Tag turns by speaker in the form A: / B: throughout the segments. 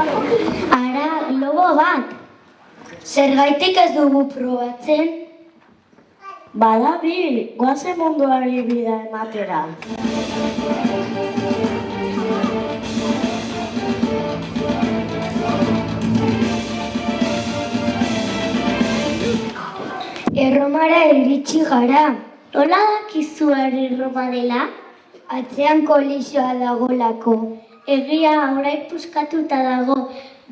A: Ara, globo bat. Zergaitik ez dugu probatzen?
B: Badabil, goazen munduari bida ematera.
A: Erromara iritsi gara. Nola dakizu hori Roma dela? Atzean kolizioa dagolako. Egia orain puskatuta dago,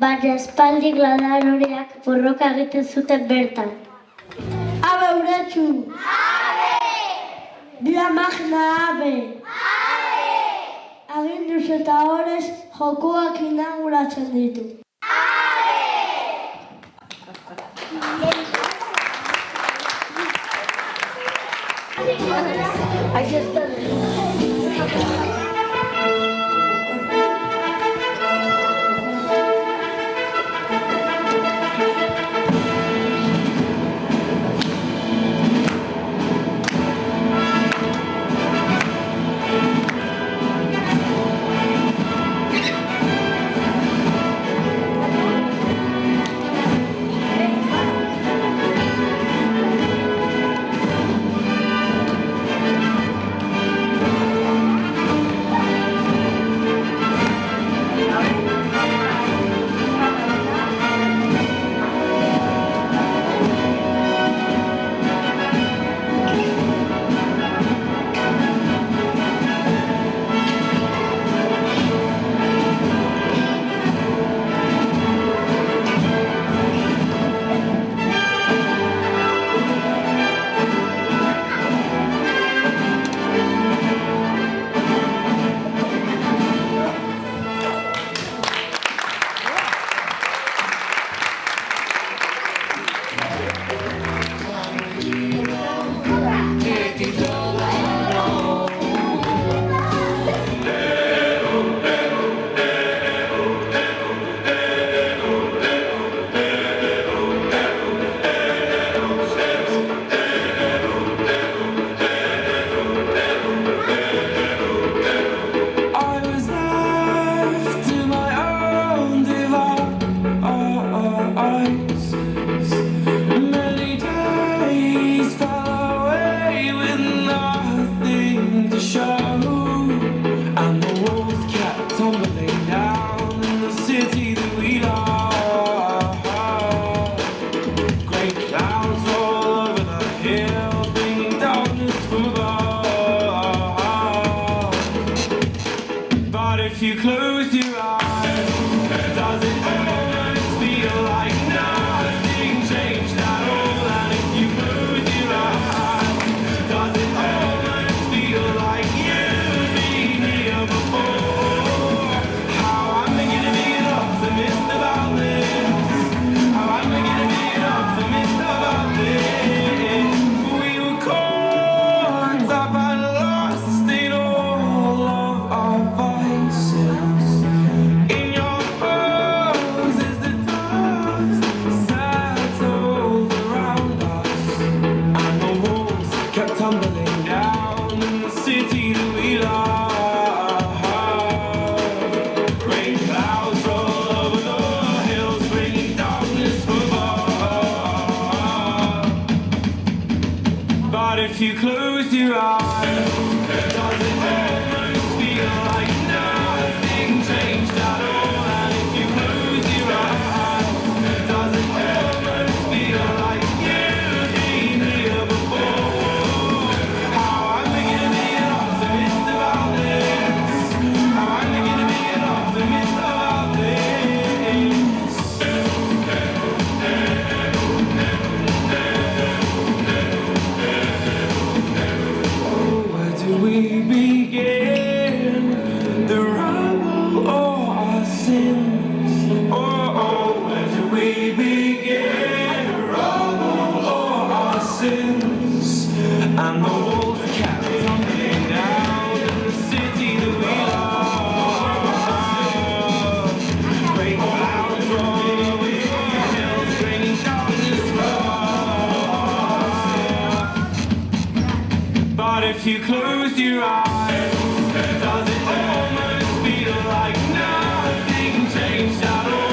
A: baina aspaldi gladiadoreak borroka egiten zuten bertan.
B: Abe uretsu! Abe! Bila magna abe! Abe! Aginduz eta horrez jokoak inauguratzen ditu. Ahí está.
C: If you close your eyes, does it almost feel like nothing changed at all? And if you close your eyes, does it almost feel like you've been here before? How am I gonna be an optimist about this? How am I gonna be an optimist about this? We were caught up and lost in all of our vices. In your pose as the dust settled around us, and the walls kept tumbling down in the city that we love. Rain clouds roll over the hills, bringing darkness from above. But if you close your eyes, does it almost feel like nothing changed at all? And if you close your eyes, does it almost feel like you've been here before? How am I gonna be an optimist about this? How am I gonna be an optimist about this? Where do we begin? The rubble or our sins? Where do we begin? The rubble or our sins? And the walls kept tumbling down in the city that we love. Great clouds roll over the hills, bringing darkness from. But if you close your eyes, does it almost feel like nothing changed at all?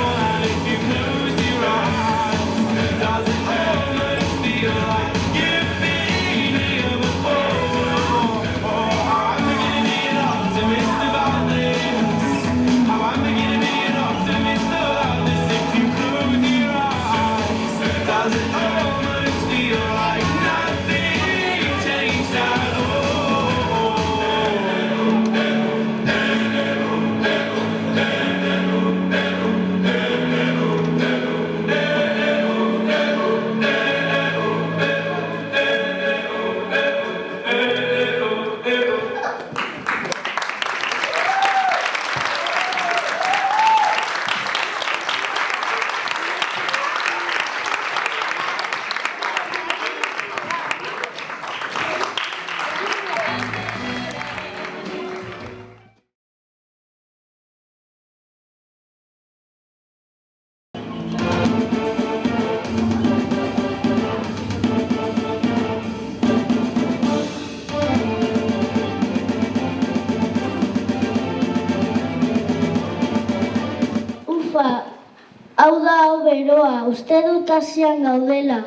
A: Hau da hau beroa, uste dut hasian gaudela.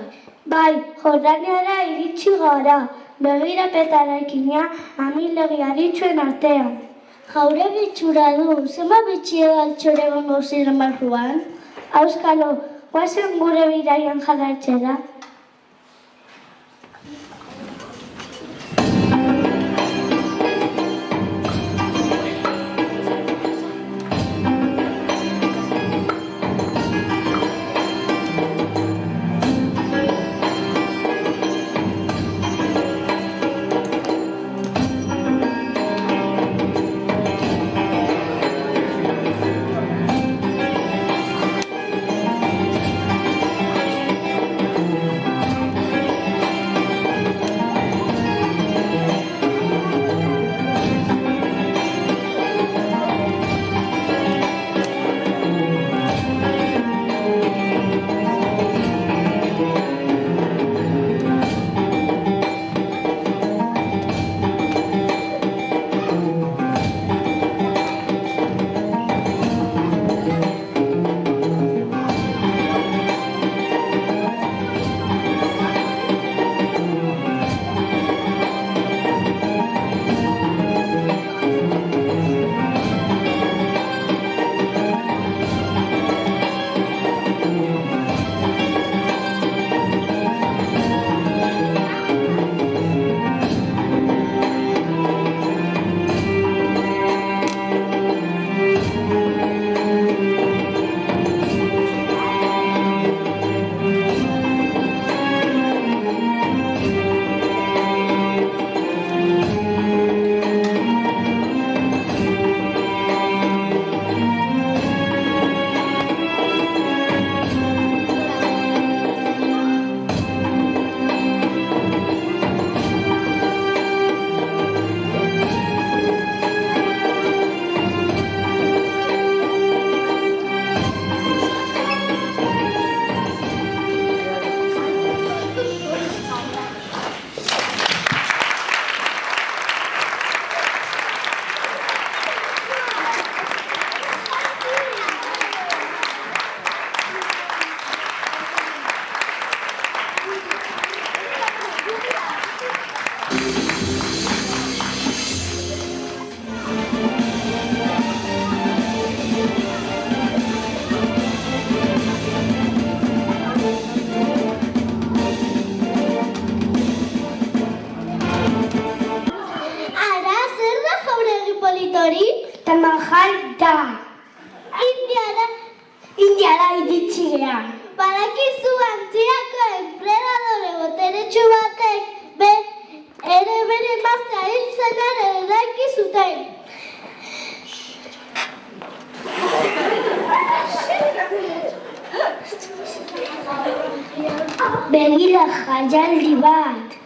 A: Bai, Jordaniara iritsi gara, begirapetarekina amilegi aditzuen artean. Jaure bitxura du, zenba bitxi edo altxore gongo ziren barruan? Auskalo, guazen gure biraian jarraitzera. Tamanjal da. Indiara iritsi gea. Badakizu antziako enplegadore boteretsu batek ere bere emaztea hil zenaren eraiki zuten. Begira jaialdi bat.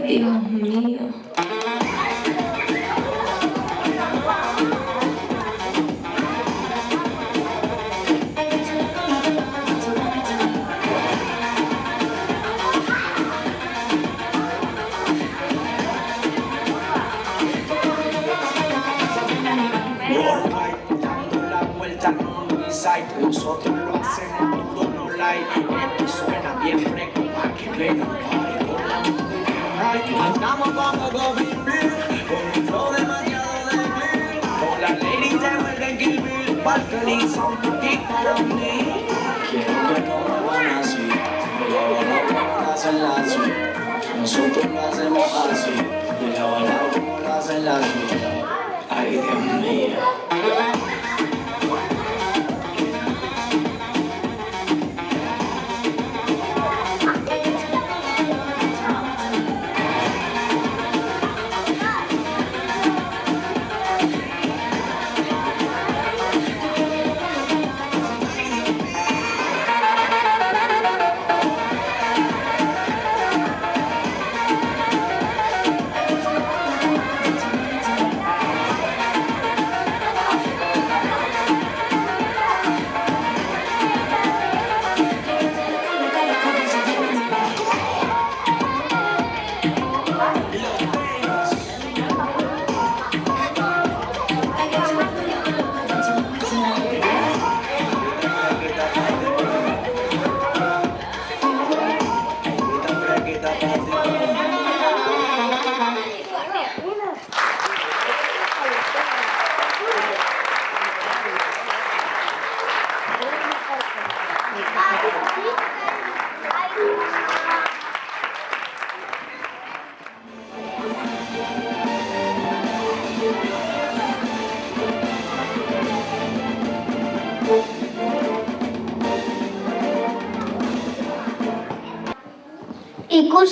D: Dios mío.
E: lo hacemos todo no like. Esto suena bien fresco pa' que venga un party con la música. Andamos como Goblin Bill, con un flow demasiado de Bill. Con las ladies de Welcome Kill Bill, balconiza un poquito a mí. Quiero que no me van así, pero hacen la suya. Nosotros lo hacemos así, de la balada como lo hacen la suya. Ay, Dios mío.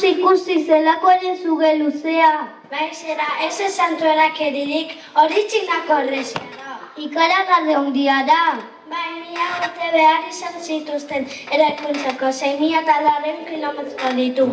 A: Ikusi zelakoaren zuge luzea. Bai zera, ez esan zuerakeririk, hori txinako horrezia da. Ikaragarri handia da. Bai, 1000 urte behar izan zituzten eraikuntzako 6.000 kilometro ditu.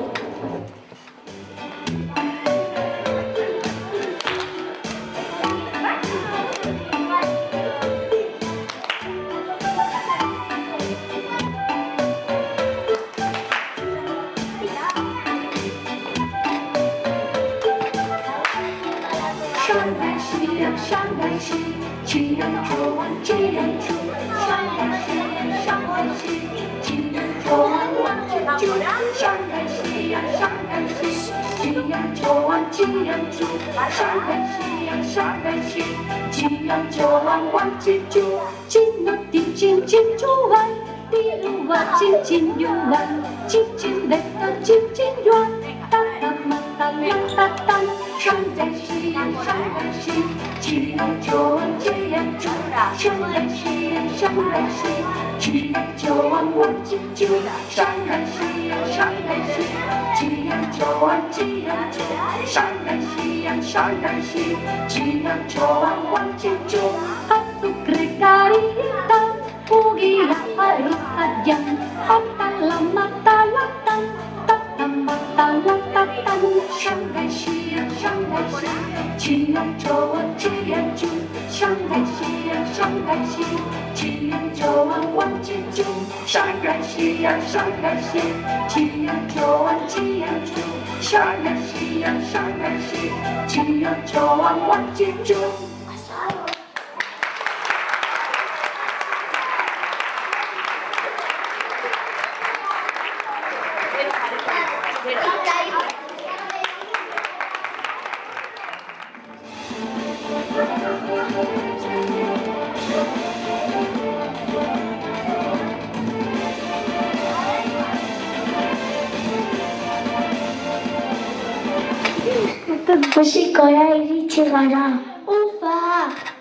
A: Musikora iritsi gara. Ufa,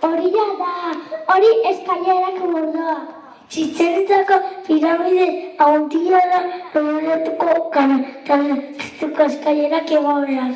A: hori da, hori eskailerak mordoa. Txitzeritako piramide handia da, horretuko gara, eta zituko eskailerak egoeraz.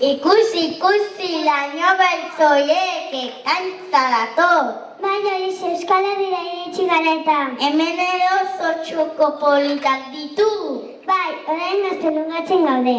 A: Ikusi, laino beltzoiek ekantza dator. Bai, hori Euskal Herria iritsi gara eta. Hemen ere oso txoko politak ditu. Bai, orain gaztelungatzen gaude.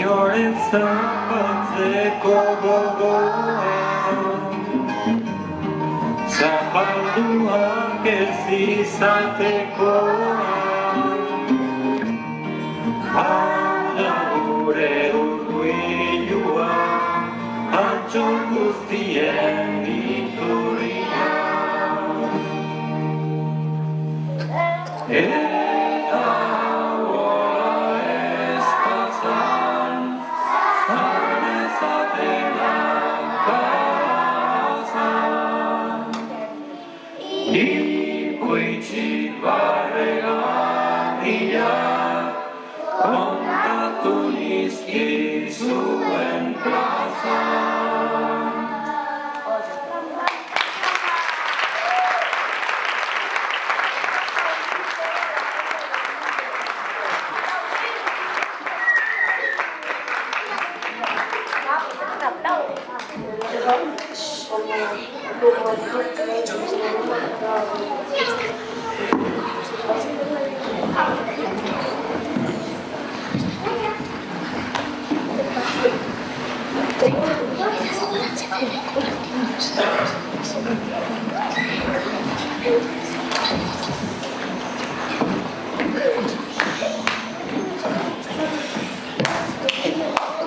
C: inoren zapatzeko gogoan. Zapalduak ez izatekoan. Hala gure urkuilua, antxon guztien iturria. Eta hola ez patzan, zan ezatela karazan. Ikoitzik barregarriak, kontatu nizkizuen plazan.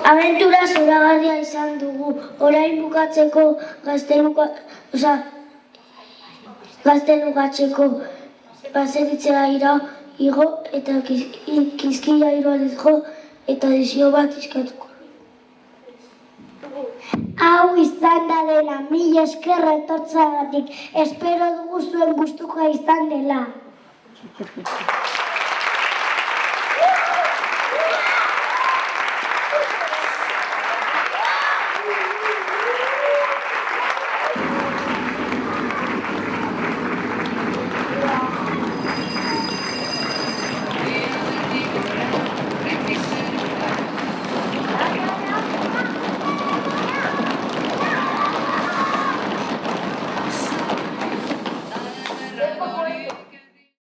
A: Abentura zoragarria izan dugu, orain bukatzeko gaztelugatzeko baseritzea igo eta kizkia iroalez jo eta desio bat iskatuko. Hau izan da dela, mila esker etortzeagatik, espero dugu zuen gustukoa izan dela.